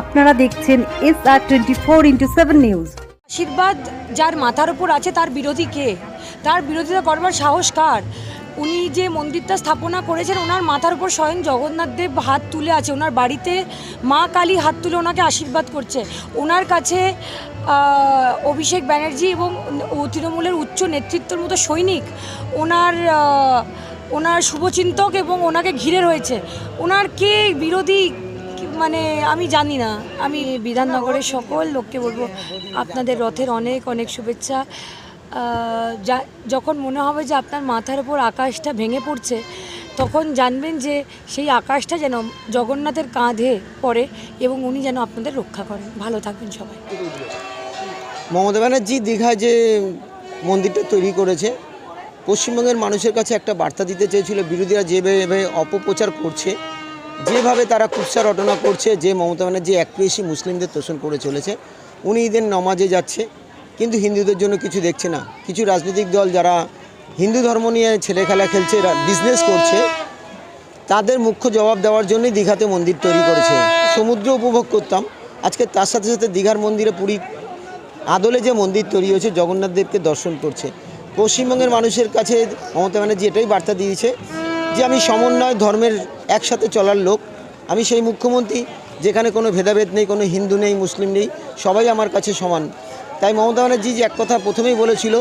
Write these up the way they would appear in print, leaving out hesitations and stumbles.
আপনারা দেখছেন SR24x7 news. আশীর্বাদ যার মাথার উপর আছে তার বিরোধী কে? তার বিরোধিতা করবার সাহস কার? উনি যে মন্দিরটা স্থাপনা করেছেন ওনার মাথার উপর স্বয়ং জগন্নাথ দেব হাত তুলে আছে, ওনার বাড়িতে মা কালী হাত তুলে ওনাকে আশীর্বাদ করছে। ওনার কাছে অভিষেক ব্যানার্জি এবং তৃণমূলের উচ্চ নেতৃত্বের মতো সৈনিক ওনার শুভচিন্তক এবং ওনাকে ঘিরে রয়েছে। ওনার কে বিরোধী মানে আমি জানি না। আমি বিধাননগরের সকল লোককে বলবো আপনাদের রথের অনেক অনেক শুভেচ্ছা। যখন মনে হবে যে আপনার মাথার উপর আকাশটা ভেঙে পড়ছে তখন জানবেন যে সেই আকাশটা যেন জগন্নাথের কাঁধে পড়ে এবং উনি যেন আপনাদের রক্ষা করেন। ভালো থাকবেন সবাই। মমতা ব্যানার্জি দীঘায় যে মন্দিরটা তৈরি করেছে পশ্চিমবঙ্গের মানুষের কাছে একটা বার্তা দিতে চেয়েছিল। বিরোধীরা যেভাবে অপপ্রচার করছে, যেভাবে তারা কুৎসা রটনা করছে, যে মমতা ব্যানার্জি একপেশি মুসলিমদের তোষণ করে চলেছে। উনি ঈদের নমাজে যাচ্ছে কিন্তু হিন্দুদের জন্য কিছু দেখছে না। কিছু রাজনৈতিক দল যারা হিন্দু ধর্ম নিয়ে ছেলে খেলা খেলছে, বিজনেস করছে, তাদের মুখ্য জবাব দেওয়ার জন্যই দীঘাতে মন্দির তৈরি করেছে। সমুদ্র উপভোগ করতাম, আজকে তার সাথে সাথে দীঘার মন্দিরে পুরী আদলে যে মন্দির তৈরি হয়েছে জগন্নাথ দেবকে দর্শন করছে। পশ্চিমবঙ্গের মানুষের কাছে মমতা ব্যানার্জি এটাই বার্তা দিয়েছে যে আমি সমন্বয় ধর্মের একসাথে চলার লোক। আমি সেই মুখ্যমন্ত্রী যেখানে কোনো ভেদাভেদ নেই, কোনো হিন্দু নেই, মুসলিম নেই, সবাই আমার কাছে সমান। তাই মমতা ব্যানার্জি যে এক কথা প্রথমেই বলেছিল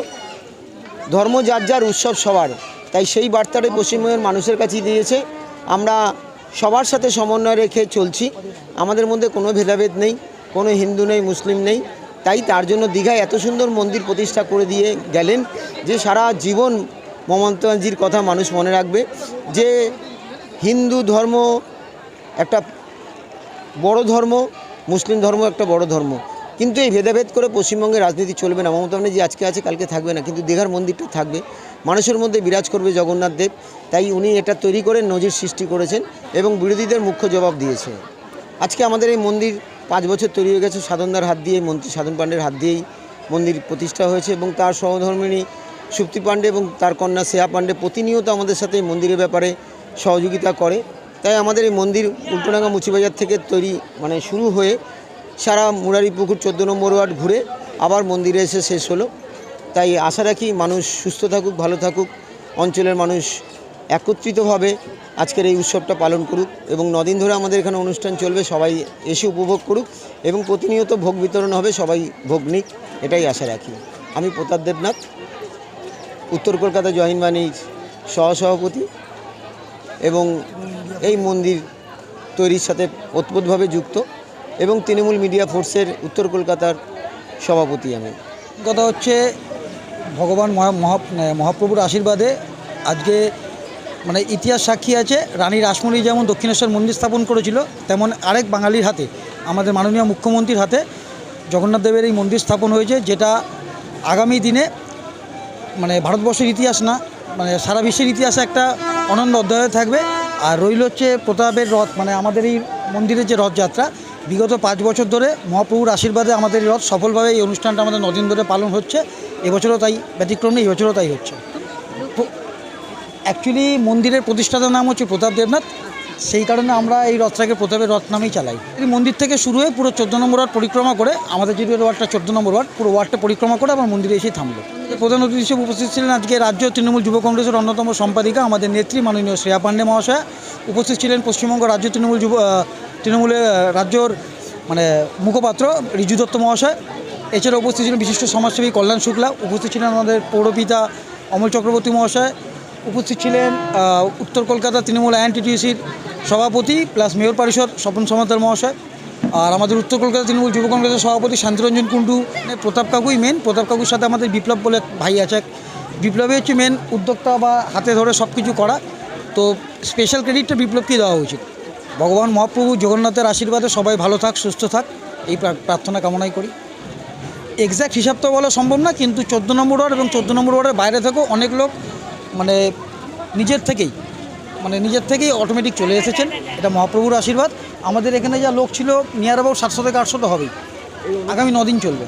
ধর্ম যার যার, উৎসব সবার, তাই সেই বার্তাটাই পশ্চিমবঙ্গের মানুষের কাছেই দিয়েছে। আমরা সবার সাথে সমন্বয় রেখে চলছি, আমাদের মধ্যে কোনো ভেদাভেদ নেই, কোনো হিন্দু নেই, মুসলিম নেই। তাই তার জন্য দীঘায় এত সুন্দর মন্দির প্রতিষ্ঠা করে দিয়ে গেলেন যে সারা জীবন মমতা ব্যানার্জির কথা মানুষ মনে রাখবে। যে হিন্দু ধর্ম একটা বড় ধর্ম, মুসলিম ধর্ম একটা বড় ধর্ম, কিন্তু এই ভেদাভেদ করে পশ্চিমবঙ্গের রাজনীতি চলবে না। মমতা ব্যানার্জি আজকে আছে কালকে থাকবে না, কিন্তু দীঘার মন্দিরটা থাকবে, মানুষের মধ্যে বিরাজ করবে জগন্নাথ দেব। তাই উনি এটা তৈরি করে নজির সৃষ্টি করেছেন এবং বিরোধীদের মুখ্য জবাব দিয়েছে। আজকে আমাদের এই মন্দির 5 বছর তৈরি হয়ে গেছে সাধনদার হাত দিয়ে, মন্ত্রী সাধন পাণ্ডের হাত দিয়েই মন্দির প্রতিষ্ঠা হয়েছে এবং তার সহধর্মিণী সুপ্তি পাণ্ডে এবং তার কন্যা শ্রেয়া পাণ্ডে প্রতিনিয়ত আমাদের সাথে এই মন্দিরের ব্যাপারে সহযোগিতা করে। তাই আমাদের এই মন্দির উল্টোডাঙ্গা মুচিবাজার থেকে তৈরি শুরু হয়ে সারা মুরারিপুকুর 14 নম্বর ওয়ার্ড ঘুরে আবার মন্দিরে এসে শেষ হলো। তাই আশা রাখি মানুষ সুস্থ থাকুক, ভালো থাকুক, অঞ্চলের মানুষ একত্রিতভাবে আজকের এই উৎসবটা পালন করুক এবং 9 দিন ধরে আমাদের এখানে অনুষ্ঠান চলবে, সবাই এসে উপভোগ করুক এবং প্রতিনিয়ত ভোগ বিতরণ হবে, সবাই ভোগ নিক, এটাই আশা রাখি। আমি প্রতাপ দেবনাথ, উত্তর কলকাতা জৈন বাণীর সহসভাপতি এবং এই মন্দির তৈরির সাথে ওতপ্রোতভাবে যুক্ত এবং তৃণমূল মিডিয়া ফোর্সের উত্তর কলকাতার সভাপতি আমি। কথা হচ্ছে ভগবান মহাপ্রভুর আশীর্বাদে আজকে ইতিহাস সাক্ষী আছে। রানী রাসমণি যেমন দক্ষিণেশ্বর মন্দির স্থাপন করেছিল, তেমন আরেক বাঙালির হাতে, আমাদের মাননীয় মুখ্যমন্ত্রীর হাতে জগন্নাথ দেবের এই মন্দির স্থাপন হয়েছে, যেটা আগামী দিনে ভারতবর্ষের ইতিহাস না সারা বিশ্বের ইতিহাসে একটা অনন্য অধ্যায় থাকবে। আর রইল হচ্ছে প্রতাপের রথ, আমাদের এই মন্দিরের যে রথযাত্রা বিগত 5 বছর ধরে মহাপ্রভুর আশীর্বাদে আমাদের রথ সফলভাবে এই অনুষ্ঠানটা আমাদের 9 দিন ধরে পালন হচ্ছে। এবছরও তাই ব্যতিক্রম নেই, এবছরও তাই হচ্ছে। অ্যাকচুয়ালি মন্দিরের প্রতিষ্ঠাতার নাম হচ্ছে প্রতাপ দেবনাথ, সেই কারণে আমরা এই রথটাকে প্রতাপের রথ নামেই চালাই। এই মন্দির থেকে শুরু হয়ে পুরো 14 নম্বর ওয়ার্ড পরিক্রমা করে, আমাদের যে ওয়ার্ডটা 14 নম্বর ওয়ার্ড, পুরো ওয়ার্ডটা পরিক্রমা করে আবার মন্দিরে এসেই থামলো। প্রধান অতিথি হিসেবে উপস্থিত ছিলেন আজকে রাজ্য তৃণমূল যুব কংগ্রেসের অন্যতম সম্পাদিকা আমাদের নেত্রী মাননীয় শ্রেয়া পাণ্ডে মহাশয়া। উপস্থিত ছিলেন পশ্চিমবঙ্গ রাজ্য তৃণমূলের রাজ্যর মুখপাত্র রিজু দত্ত মহাশয়। এছাড়া উপস্থিত ছিলেন বিশিষ্ট সমাজসেবী কল্যাণ শুক্লা, উপস্থিত ছিলেন আমাদের পৌরপিতা অমল চক্রবর্তী মহাশয়, উপস্থিত ছিলেন উত্তর কলকাতা তৃণমূল আইএনটিটিউসির সভাপতি প্লাস মেয়র পরিষদ স্বপন সমাদ্দার মহাশয়, আর আমাদের উত্তর কলকাতা তৃণমূল যুব কংগ্রেসের সভাপতি শান্তিরঞ্জন কুণ্ডু। প্রতাপ কাকুই মেন, প্রতাপ কাকুর সাথে আমাদের বিপ্লব বলে ভাই আছে, বিপ্লবী হচ্ছে মেন উদ্যোক্তা বা হাতে ধরে সব কিছু করা। তো স্পেশাল ক্রেডিটটা বিপ্লবকেই দেওয়া উচিত। ভগবান মহাপ্রভু জগন্নাথের আশীর্বাদে সবাই ভালো থাক, সুস্থ থাক, এই প্রার্থনা কামনাই করি। এক্স্যাক্ট হিসাব তো বলা সম্ভব না, কিন্তু 14 নম্বর ওয়ার্ড এবং 14 নম্বর ওয়ার্ডের বাইরে থেকেও অনেক লোক নিজের থেকেই অটোমেটিক চলে এসেছেন। এটা মহাপ্রভুর আশীর্বাদ। আমাদের এখানে যা লোক ছিল নিয়ার অ্যাবাউট 700 থেকে 800 তো হবেই। আগামী 9 দিন চলবে।